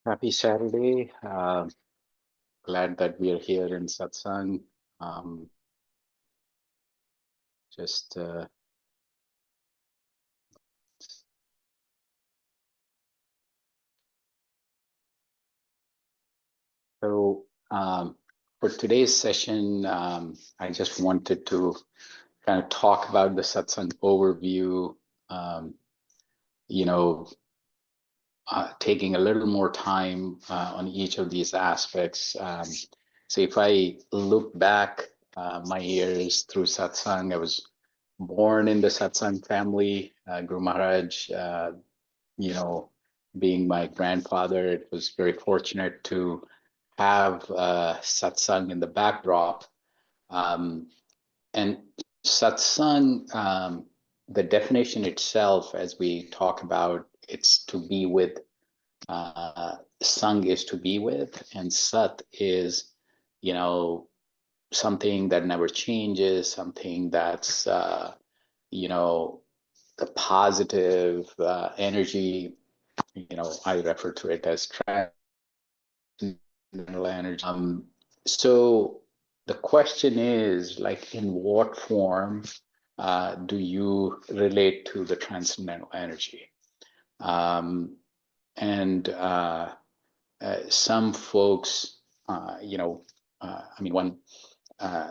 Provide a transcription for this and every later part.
Happy Saturday. Glad that we are here in Satsang. Um, just so for today's session, I just wanted to kind of talk about the Satsang overview, um, you know, taking a little more time on each of these aspects. So if I look back my years through Satsang, I was born in the Satsang family. Guru Maharaj, you know, being my grandfather, it was very fortunate to have Satsang in the backdrop. Um, and Satsang, the definition itself, as we talk about, it's to be with. Sang is to be with, and Sat is, something that never changes, something that's, the positive energy. I refer to it as transcendental energy. So the question is, like, in what form do you relate to the transcendental energy? And some folks, one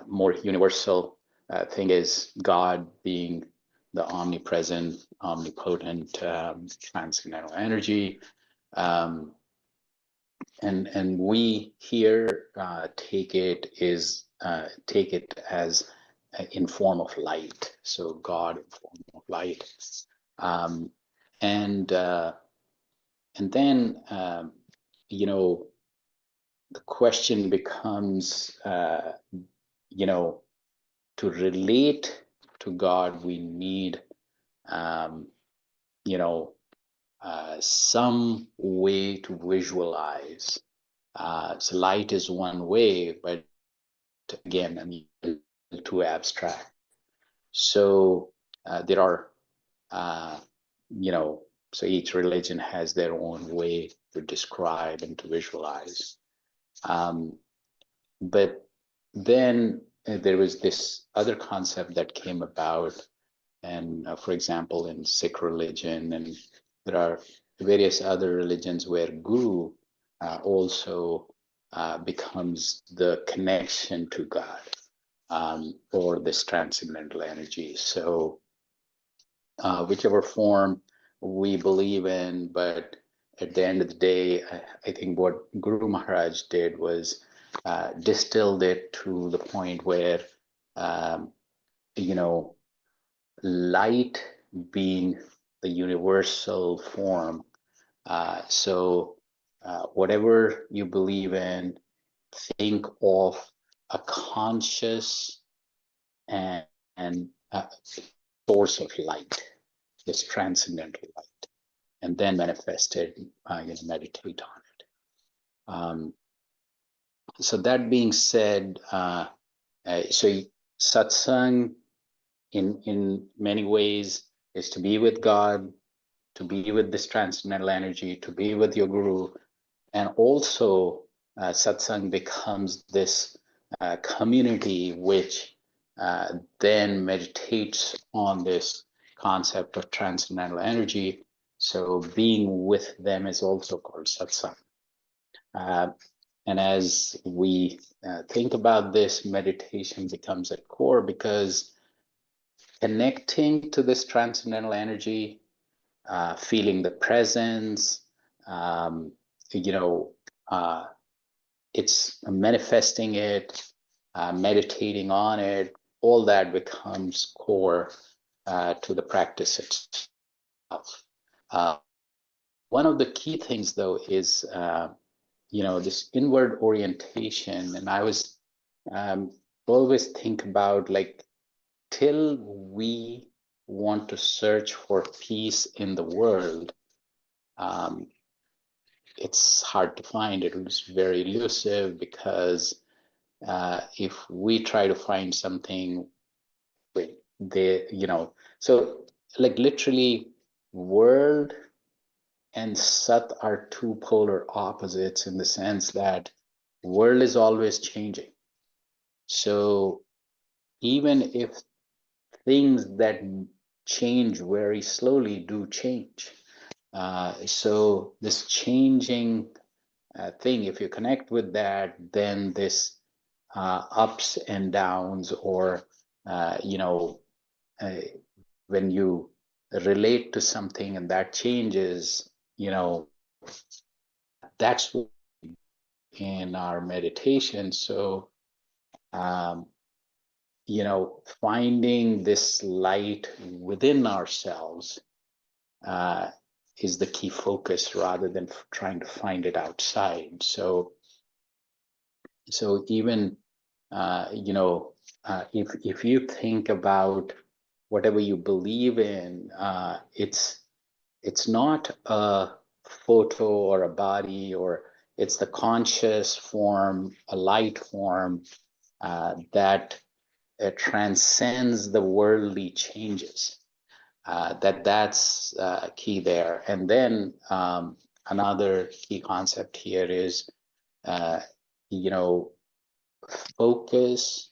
more universal thing is God being the omnipresent, omnipotent, transcendental energy. And we here take it as in form of light. So God in form of light. Um, and then, the question becomes, to relate to God, we need, um, some way to visualize. So light is one way, but again, too abstract. So there are, uh, so each religion has their own way to describe and to visualize. But then there was this other concept that came about, and for example, in Sikh religion, and there are various other religions where Guru also becomes the connection to God, or this transcendental energy. So whichever form we believe in, but at the end of the day, I think what Guru Maharaj did was distilled it to the point where, um, you know, light being the universal form. Whatever you believe in, think of a conscious and source of light, this transcendental light, and then manifest it, meditate on it. So that being said, so satsang in many ways is to be with God, to be with this transcendental energy, to be with your guru, and also satsang becomes this community which then meditates on this concept of transcendental energy. So being with them is also called satsang. And as we think about this, meditation becomes at core, because connecting to this transcendental energy, feeling the presence, um, it's manifesting it, meditating on it, all that becomes core to the practice itself. One of the key things, though, is this inward orientation. And I was always think about, like, till we want to search for peace in the world, it's hard to find it. It's very elusive, because if we try to find something, so like literally world and Sat are two polar opposites in the sense that world is always changing. So even if things that change very slowly do change, so this changing thing, if you connect with that, then this ups and downs, or you know, when you relate to something and that changes, you know, that's in our meditation. So, you know, finding this light within ourselves uh, is the key focus rather than trying to find it outside. So, even you know, if you think about whatever you believe in, it's not a photo or a body, or it's the conscious form, a light form that transcends the worldly changes. That's key there. And then another key concept here is, you know, focus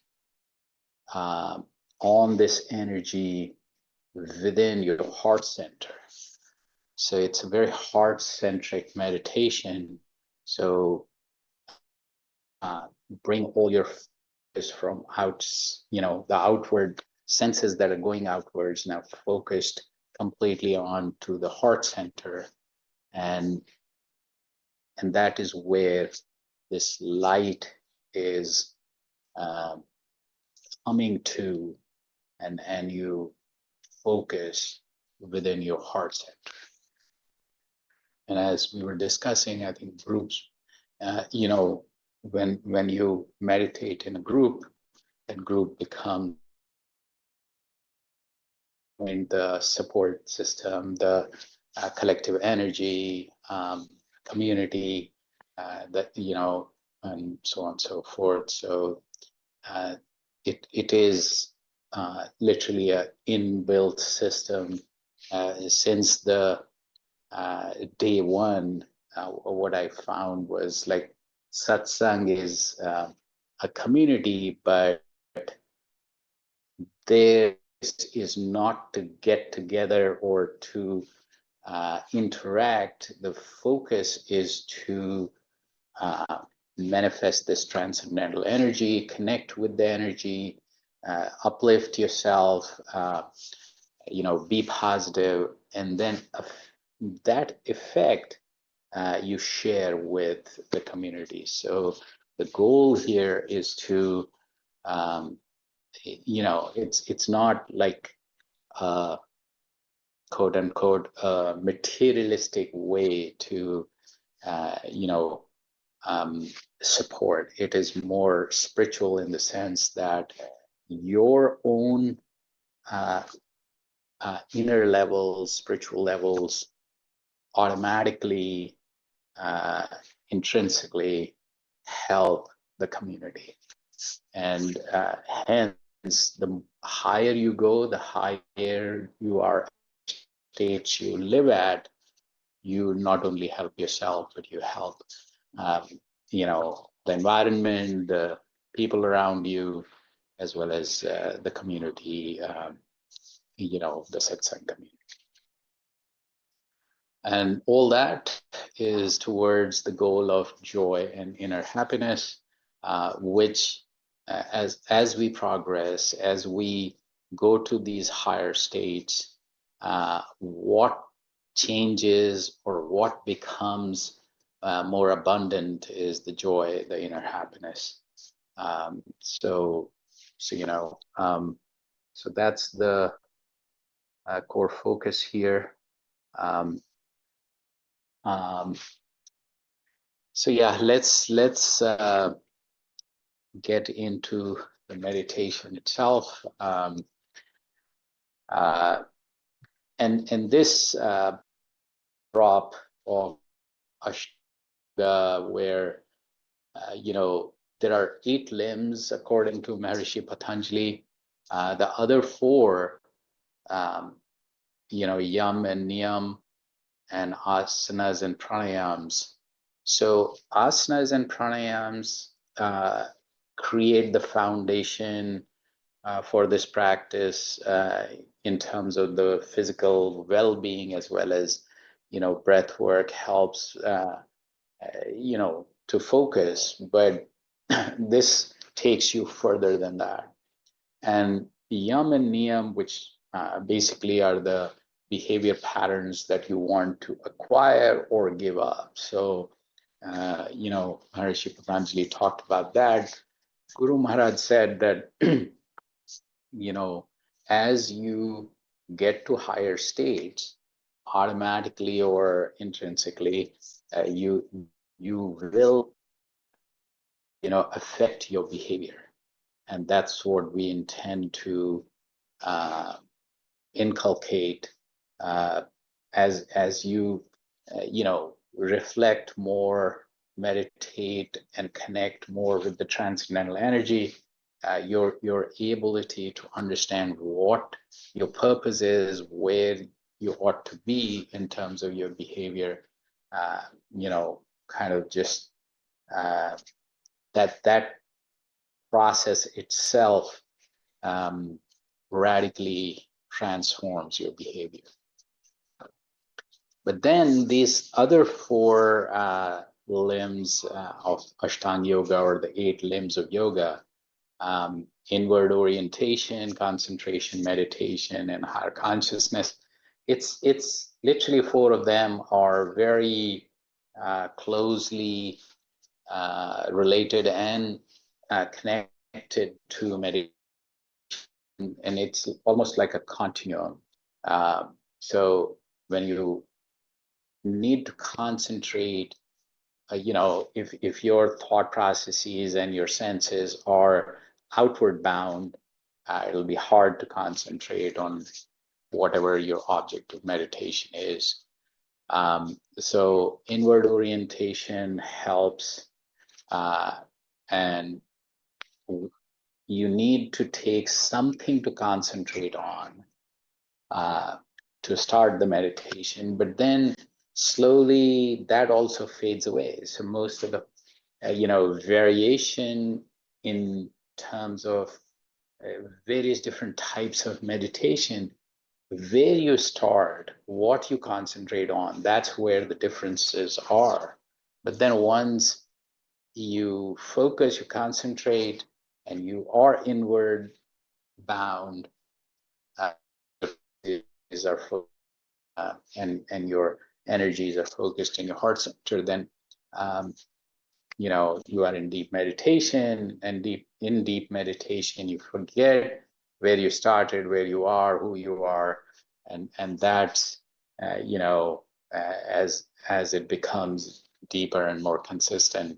on this energy within your heart center. So it's a very heart-centric meditation. So bring all your focus from out, you know, the outward senses that are going outwards, now focused completely on to the heart center. And that is where this light is coming to, and you focus within your heart center. And as we were discussing, I think groups, you know, when you meditate in a group, that group becomes the support system, the collective energy, community, that, you know, and so on and so forth. So it is literally an inbuilt system. Since the day one, what I found was like satsang is a community, but there is not to get together or to interact. The focus is to manifest this transcendental energy, connect with the energy, uplift yourself, you know, be positive, and then that effect you share with the community. So the goal here is to, you know, it's not like quote unquote materialistic way to, you know, support. It is more spiritual in the sense that your own inner levels, spiritual levels, automatically, intrinsically help the community. And hence, the higher you go, the higher you are states you live at, you not only help yourself, but you help, you know, the environment, the people around you, as well as the community, you know, the satsang community. And all that is towards the goal of joy and inner happiness, which as we progress, as we go to these higher states, what changes or what becomes more abundant is the joy, the inner happiness. So you know, so that's the core focus here. So yeah, let's get into the meditation itself. And this drop of Ashta, where you know, there are 8 limbs according to Maharishi Patanjali. The other 4, you know, yam and niyam, and asanas and pranayams. So asanas and pranayams create the foundation for this practice in terms of the physical well-being, as well as, breath work helps, to focus, but this takes you further than that. And yam and niyam, which basically are the behavior patterns that you want to acquire or give up. So, Maharishi Patanjali talked about that. Guru Maharaj said that, as you get to higher states, automatically or intrinsically, you will, affect your behavior. And that's what we intend to inculcate as you reflect more, meditate, and connect more with the transcendental energy. Your ability to understand what your purpose is, where you ought to be in terms of your behavior, kind of just that process itself radically transforms your behavior. But then these other four limbs of Ashtanga Yoga, or the 8 limbs of yoga, inward orientation, concentration, meditation, and higher consciousness, it's literally 4 of them are very closely related and connected to meditation, and it's almost like a continuum. So when you need to concentrate, if your thought processes and your senses are outward bound, it'll be hard to concentrate on whatever your object of meditation is. So inward orientation helps, and you need to take something to concentrate on to start the meditation, but then slowly that also fades away. So most of the variation in terms of various different types of meditation, where you start, what you concentrate on, that's where the differences are. But then once you focus, you concentrate, and you are inward bound, and your energies are focused in your heart center, then you are in deep meditation, and in deep meditation you forget where you started, where you are, who you are, and that's as it becomes deeper and more consistent,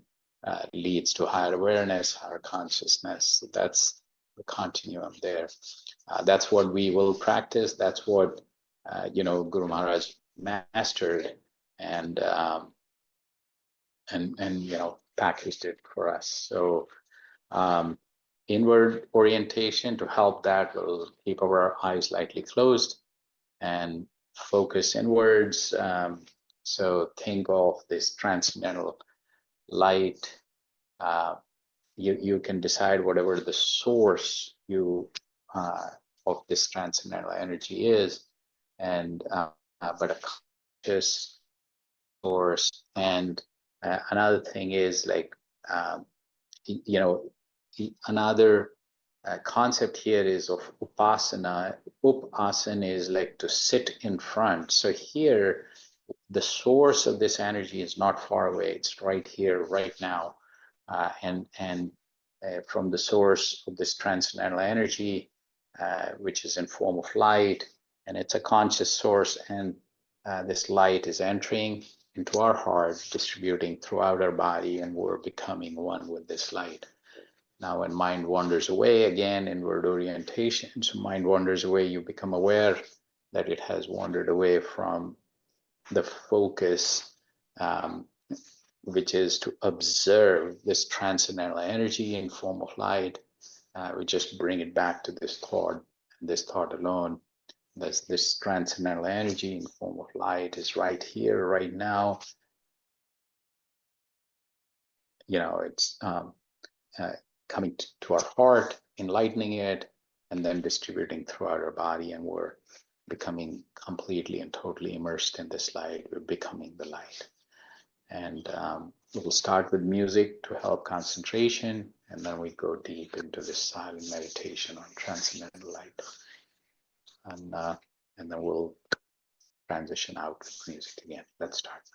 leads to higher awareness, higher consciousness. So that's the continuum there. That's what we will practice. That's what Guru Maharaj mastered, and packaged it for us. So inward orientation, to help that, we'll keep our eyes lightly closed and focus inwards. So think of this transcendental light. You can decide whatever the source of this transcendental energy is, and but a conscious source. And another thing is, like, another concept here is of upasana. Upasana is like to sit in front. So here, the source of this energy is not far away. It's right here, right now. And from the source of this transcendental energy, which is in form of light, and it's a conscious source, and this light is entering into our heart, distributing throughout our body, and we're becoming one with this light. Now, when mind wanders away, again, inward orientation. So mind wanders away, you become aware that it has wandered away from the focus, which is to observe this transcendental energy in form of light. We just bring it back to this thought alone. this transcendental energy in the form of light is right here, right now. It's coming to our heart, enlightening it, and then distributing throughout our body, and we're becoming completely and totally immersed in this light. We're becoming the light. And we'll start with music to help concentration, and then we go deep into this silent meditation on transcendental light. And then we'll transition out with music again. Let's start now.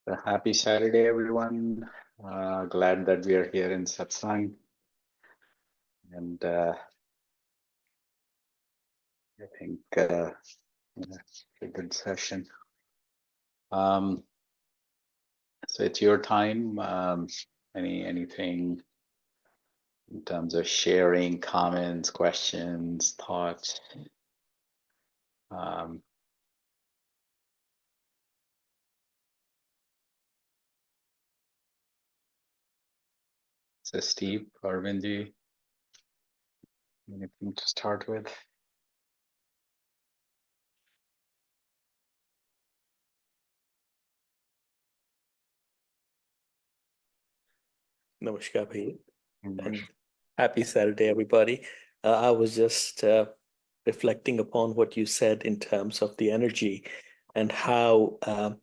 Happy Saturday, everyone. Glad that we are here in Satsang. And I think it's a good session. So it's your time. Anything in terms of sharing, comments, questions, thoughts? So Steve, Arvindji, anything to start with? Namaskar, bhai, and happy Saturday, everybody. I was just reflecting upon what you said in terms of the energy and how, Param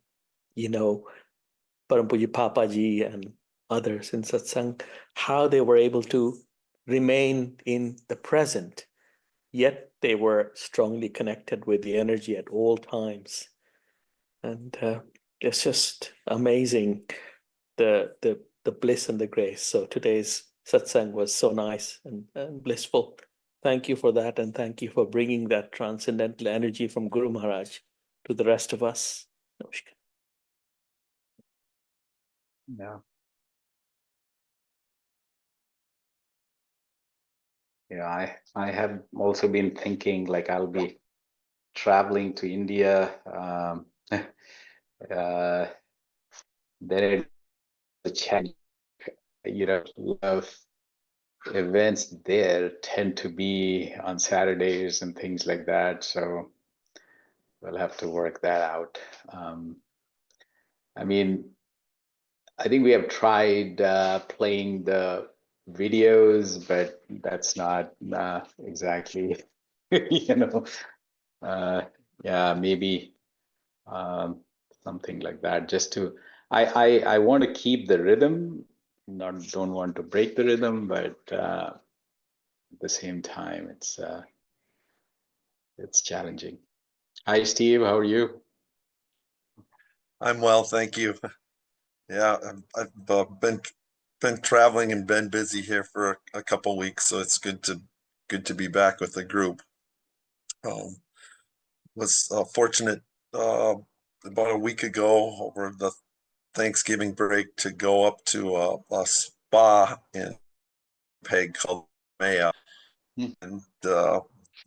Puji Papaji and others in Satsang, how they were able to remain in the present, yet they were strongly connected with the energy at all times. And it's just amazing the bliss and the grace. So today's satsang was so nice and blissful. Thank you for that, and thank you for bringing that transcendental energy from Guru Maharaj to the rest of us. Namaskar. Yeah. Yeah, I have also been thinking like I'll be traveling to India. Then the challenge, of events there tend to be on Saturdays and things like that. So we'll have to work that out. I mean, I think we have tried playing the videos, but that's not exactly, you know, yeah, maybe something like that. Just to, I want to keep the rhythm, don't want to break the rhythm, but at the same time, it's challenging. Hi, Steve. How are you? I'm well, thank you. Yeah, I've been traveling and been busy here for a couple weeks, so it's good to be back with the group. Was fortunate about a week ago over the Thanksgiving break to go up to a spa in Peg called Maya, and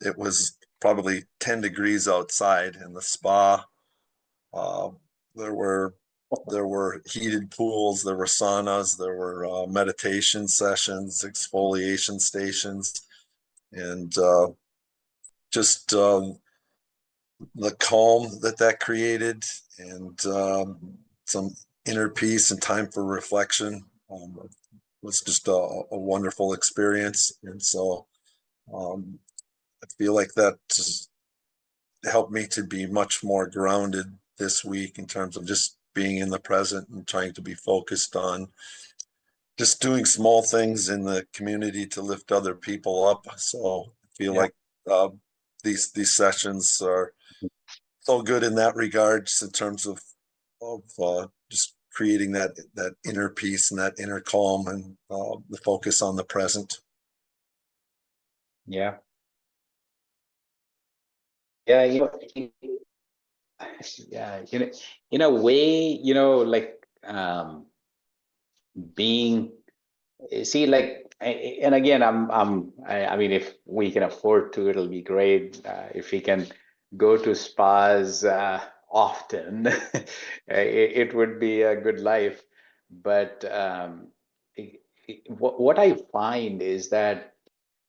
it was probably 10 degrees outside in the spa. There were heated pools, there were saunas, there were meditation sessions, exfoliation stations, and just the calm that created, and some inner peace and time for reflection was just a wonderful experience. And so I feel like that just helped me to be much more grounded this week in terms of just being in the present and trying to be focused on just doing small things in the community to lift other people up. So I feel like these sessions are so good in that regards in terms of just creating that inner peace and that inner calm and the focus on the present. Yeah. Yeah, yeah, in a way, like being, see, like, and again, I mean, if we can afford to, it'll be great. If we can go to spas often, it would be a good life. But what I find is that,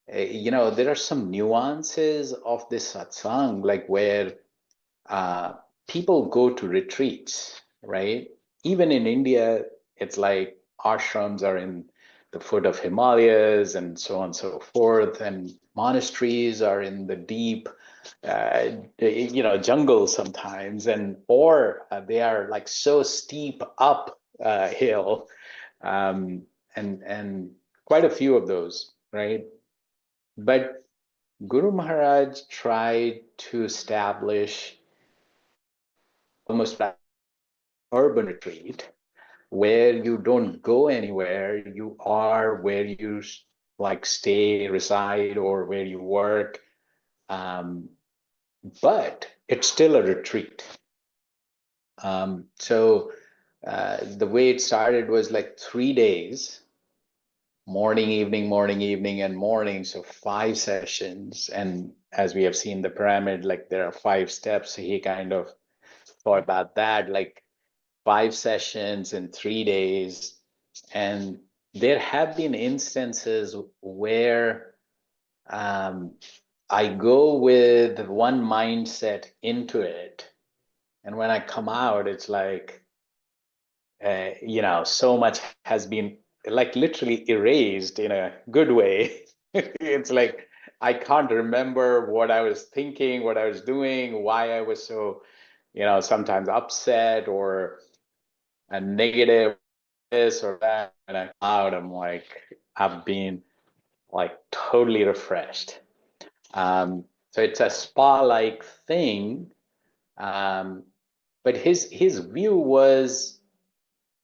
there are some nuances of this satsang, like where people go to retreats, right? Even in India, it's like ashrams are in the foot of Himalayas and so on and so forth, and monasteries are in the deep, jungle sometimes, and or they are like so steep up hill, and quite a few of those, right? But Guru Maharaj tried to establish almost urban retreat where you don't go anywhere. You are where you like stay, reside, or where you work. But it's still a retreat. So the way it started was like 3 days, morning, evening, and morning. So 5 sessions. And as we have seen the pyramid, like there are 5 steps. So he kind of thought about that, like 5 sessions in 3 days. And there have been instances where I go with one mindset into it. And when I come out, it's like, so much has been like literally erased in a good way. It's like I can't remember what I was thinking, what I was doing, why I was so, sometimes upset or a negative, this or that. And I come out, I'm like, I've been like totally refreshed. So it's a spa-like thing. But his view was,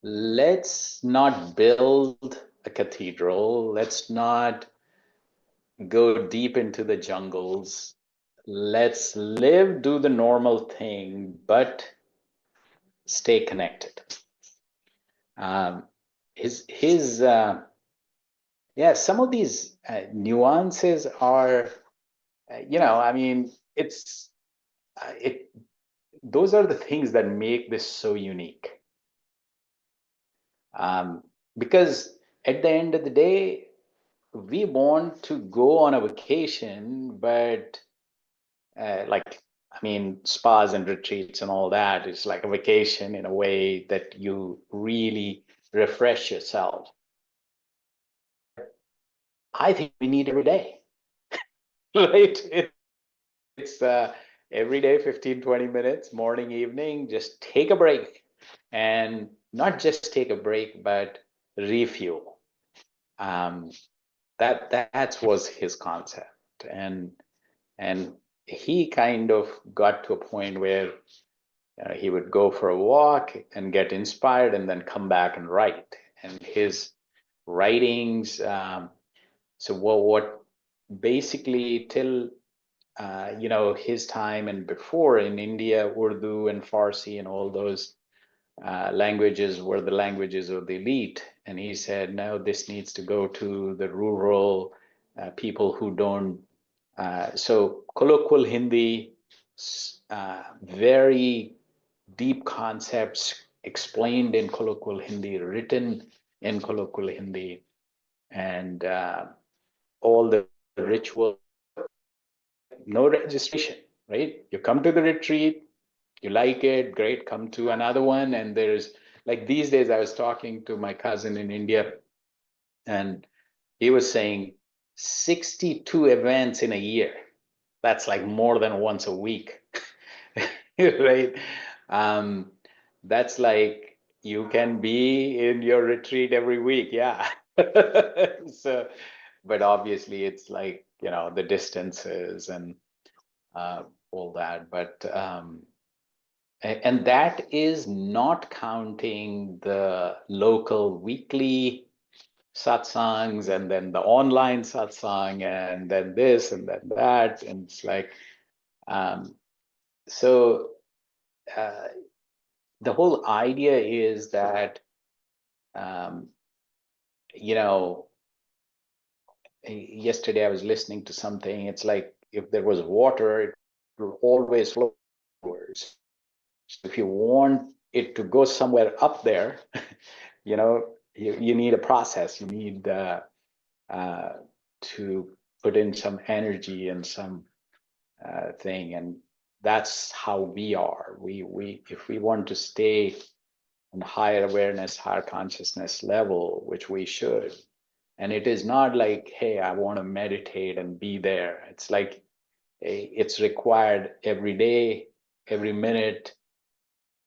let's not build a cathedral. Let's not go deep into the jungles. Let's live, do the normal thing, but stay connected. His yeah, some of these nuances are, I mean, it. Those are the things that make this so unique. Because at the end of the day, we want to go on a vacation, but I mean, spas and retreats and all that is like a vacation in a way that you really refresh yourself. I think we need every day, right? It's every day, 15, 20 minutes, morning, evening, just take a break. And not just take a break, but refuel. Um, that was his concept. And he kind of got to a point where he would go for a walk and get inspired and then come back and write. And his writings, so what basically till his time and before in India, Urdu and Farsi and all those languages were the languages of the elite. And he said, no, this needs to go to the rural people who don't. So colloquial Hindi, very deep concepts explained in colloquial Hindi, written in colloquial Hindi, and all the ritual, no registration, right? You come to the retreat, you like it, great, come to another one. And there's like these days, I was talking to my cousin in India, and he was saying 62 events in a year. That's like more than once a week, right? Um, that's like you can be in your retreat every week, yeah. So, but obviously it's like, the distances and all that. But and that is not counting the local weekly satsangs and then the online satsang and then this and then that. And it's like, um, so uh, the whole idea is that, um, you know, yesterday I was listening to something. It's like if there was water, it will always flow upwards. So if you want it to go somewhere up there, you need a process. You need to put in some energy and some thing, and that's how we are. We if we want to stay on higher awareness, higher consciousness level, which we should. And it is not like, hey, I want to meditate and be there. It's like it's required every day, every minute,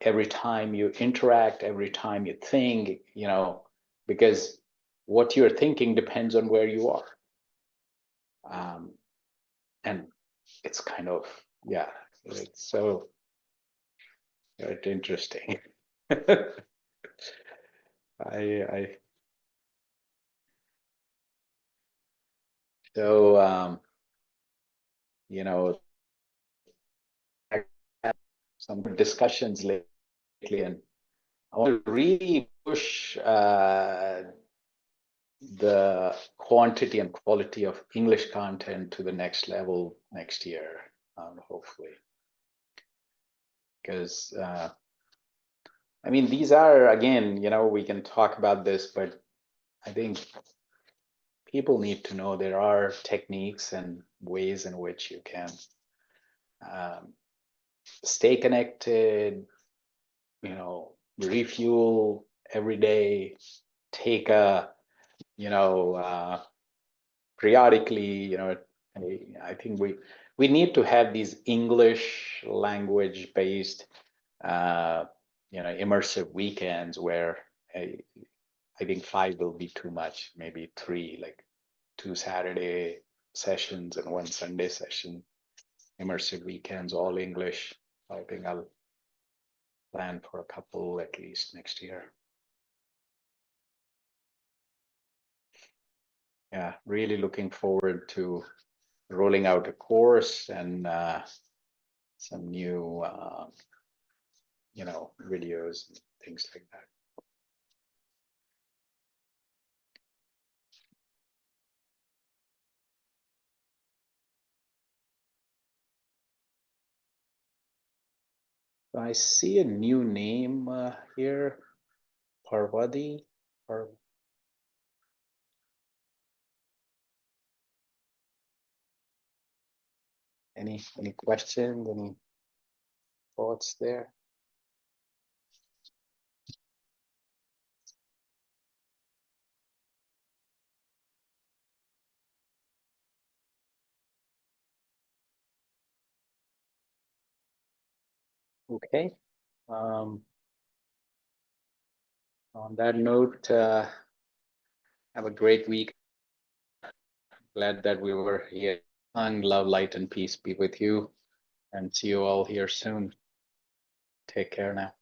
every time you interact, every time you think, because what you're thinking depends on where you are. And it's kind of, yeah, it's so interesting. I so you know, I had some discussions lately, and I want to really push the quantity and quality of English content to the next level next year, hopefully. Because I mean, these are, again, we can talk about this, but I think people need to know there are techniques and ways in which you can stay connected, refuel every day, take a, periodically, I think we need to have these English language based, immersive weekends where I think 5 will be too much, maybe 3, like 2 Saturday sessions and 1 Sunday session, immersive weekends, all English. I think I'll plan for a couple at least next year. Yeah, really looking forward to rolling out a course and some new, videos and things like that. I see a new name here, Parvati. Any questions? Any thoughts there? Okay. On that note, have a great week. Glad that we were here. Love, light, and peace be with you, and see you all here soon. Take care now.